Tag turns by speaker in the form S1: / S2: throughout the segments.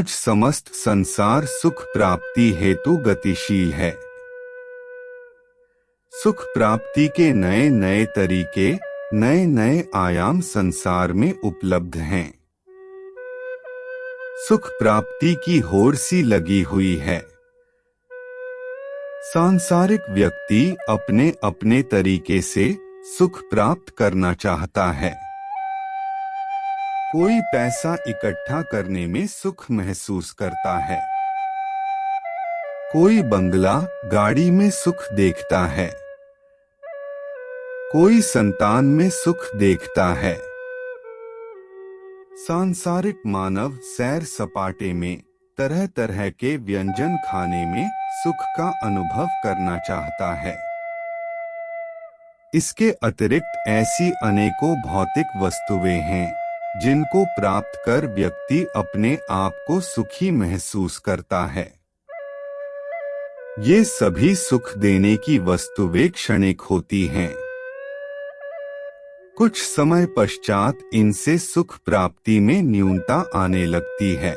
S1: आज समस्त संसार सुख प्राप्ति हेतु गतिशील है। सुख प्राप्ति के नए नए तरीके, नए नए आयाम संसार में उपलब्ध हैं। सुख प्राप्ति की होड़ सी लगी हुई है। सांसारिक व्यक्ति अपने अपने तरीके से सुख प्राप्त करना चाहता है। कोई पैसा इकट्ठा करने में सुख महसूस करता है, कोई बंगला गाड़ी में सुख देखता है, कोई संतान में सुख देखता है। सांसारिक मानव सैर सपाटे में तरह तरह के व्यंजन खाने में सुख का अनुभव करना चाहता है। इसके अतिरिक्त ऐसी अनेकों भौतिक वस्तुएं हैं जिनको प्राप्त कर व्यक्ति अपने आप को सुखी महसूस करता है। ये सभी सुख देने की वस्तुएं क्षणिक होती हैं। कुछ समय पश्चात इनसे सुख प्राप्ति में न्यूनता आने लगती है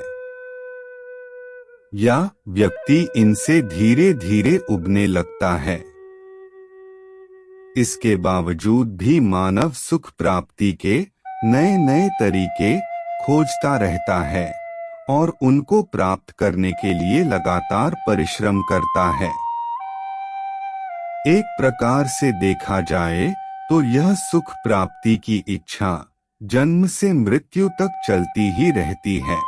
S1: या व्यक्ति इनसे धीरे धीरे उबने लगता है। इसके बावजूद भी मानव सुख प्राप्ति के नए नए तरीके खोजता रहता है और उनको प्राप्त करने के लिए लगातार परिश्रम करता है। एक प्रकार से देखा जाए तो यह सुख प्राप्ति की इच्छा जन्म से मृत्यु तक चलती ही रहती है।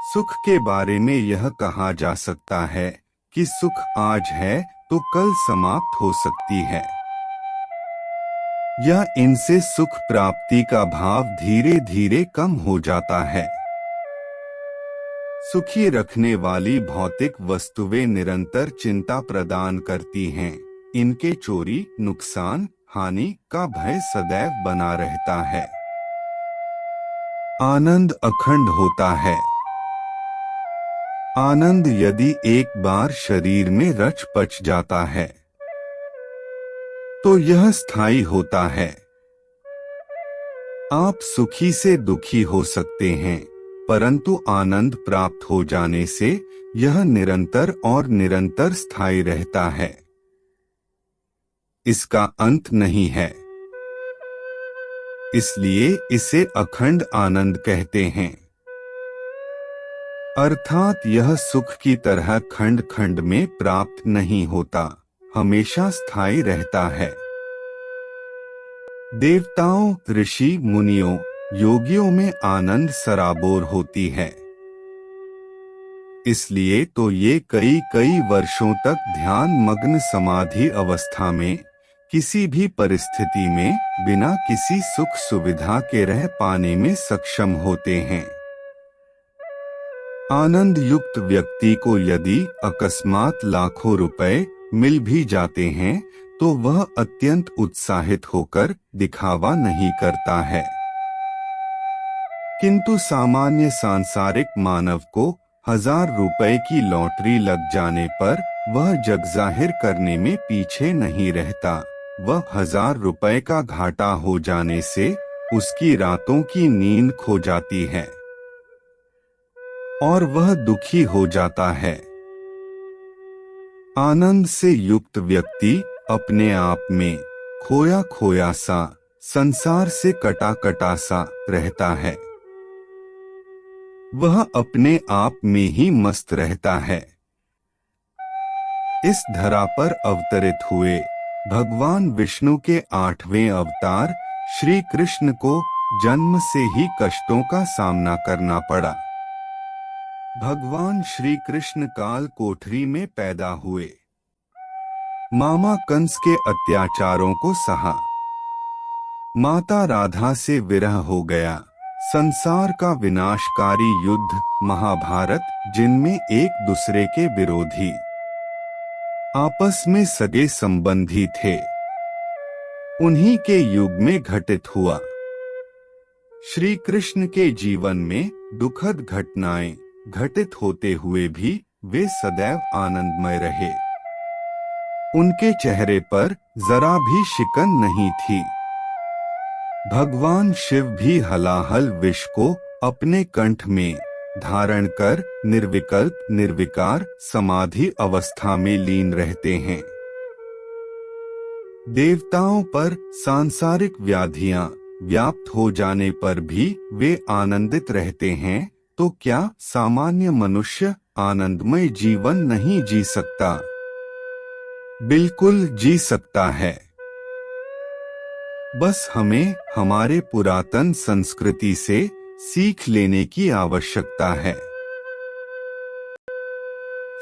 S1: सुख के बारे में यह कहा जा सकता है कि सुख आज है तो कल समाप्त हो सकती है। या इनसे सुख प्राप्ति का भाव धीरे धीरे कम हो जाता है। सुखी रखने वाली भौतिक वस्तुएं निरंतर चिंता प्रदान करती हैं। इनके चोरी, नुकसान, हानि का भय सदैव बना रहता है। आनंद अखंड होता है। आनंद यदि एक बार शरीर में रच पच जाता है तो यह स्थायी होता है। आप सुखी से दुखी हो सकते हैं, परंतु आनंद प्राप्त हो जाने से यह निरंतर और निरंतर स्थायी रहता है। इसका अंत नहीं है। इसलिए इसे अखंड आनंद कहते हैं। अर्थात यह सुख की तरह खंड खंड में प्राप्त नहीं होता, हमेशा स्थायी रहता है। देवताओं, ऋषि, मुनियों, योगियों में आनंद सराबोर होती है। इसलिए तो ये कई कई वर्षों तक ध्यान मग्न समाधि अवस्था में किसी भी परिस्थिति में बिना किसी सुख सुविधा के रह पाने में सक्षम होते हैं। आनंद युक्त व्यक्ति को यदि अकस्मात लाखों रुपए मिल भी जाते हैं तो वह अत्यंत उत्साहित होकर दिखावा नहीं करता है। किंतु सामान्य सांसारिक मानव को 1000 रुपए की लॉटरी लग जाने पर वह जग जाहिर करने में पीछे नहीं रहता। वह 1000 रुपए का घाटा हो जाने से उसकी रातों की नींद खो जाती है और वह दुखी हो जाता है। आनंद से युक्त व्यक्ति अपने आप में खोया खोया सा, संसार से कटा कटा सा रहता है। वह अपने आप में ही मस्त रहता है। इस धरा पर अवतरित हुए भगवान विष्णु के 8वें अवतार श्री कृष्ण को जन्म से ही कष्टों का सामना करना पड़ा। भगवान श्री कृष्ण काल कोठरी में पैदा हुए। मामा कंस के अत्याचारों को सहा। माता राधा से विरह हो गया। संसार का विनाशकारी युद्ध महाभारत, जिनमें एक दूसरे के विरोधी आपस में सगे संबंधी थे, उन्हीं के युग में घटित हुआ। श्री कृष्ण के जीवन में दुखद घटनाएं घटित होते हुए भी वे सदैव आनंदमय रहे। उनके चेहरे पर जरा भी शिकन नहीं थी। भगवान शिव भी हलाहल विष को अपने कंठ में धारण कर निर्विकल्प निर्विकार समाधि अवस्था में लीन रहते हैं। देवताओं पर सांसारिक व्याधियां व्याप्त हो जाने पर भी वे आनंदित रहते हैं, तो क्या सामान्य मनुष्य आनंदमय जीवन नहीं जी सकता? बिल्कुल जी सकता है। बस हमें हमारे पुरातन संस्कृति से सीख लेने की आवश्यकता है।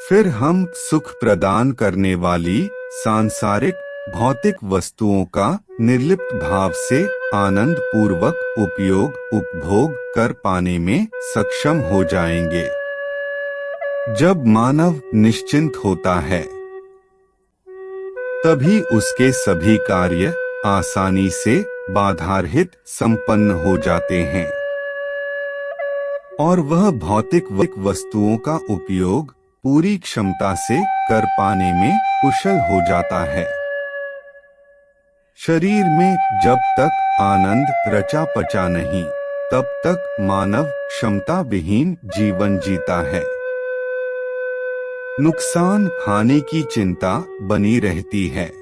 S1: फिर हम सुख प्रदान करने वाली सांसारिक भौतिक वस्तुओं का निर्लिप्त भाव से आनंद पूर्वक उपभोग कर पाने में सक्षम हो जाएंगे। जब मानव निश्चिंत होता है, तभी उसके सभी कार्य आसानी से बाधारहित संपन्न हो जाते हैं और वह भौतिक वस्तुओं का उपयोग पूरी क्षमता से कर पाने में कुशल हो जाता है। शरीर में जब तक आनंद रचा पचा नहीं, तब तक मानव क्षमता विहीन जीवन जीता है। नुकसान हानि की चिंता बनी रहती है।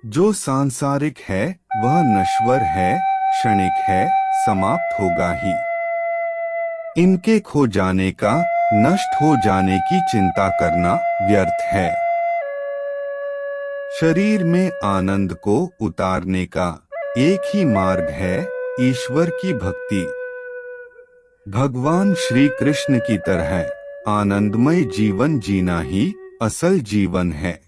S1: जो सांसारिक है वह नश्वर है, क्षणिक है, समाप्त होगा ही। इनके खो जाने का, नष्ट हो जाने की चिंता करना व्यर्थ है। शरीर में आनंद को उतारने का एक ही मार्ग है, ईश्वर की भक्ति। भगवान श्री कृष्ण की तरह आनंदमय जीवन जीना ही असल जीवन है।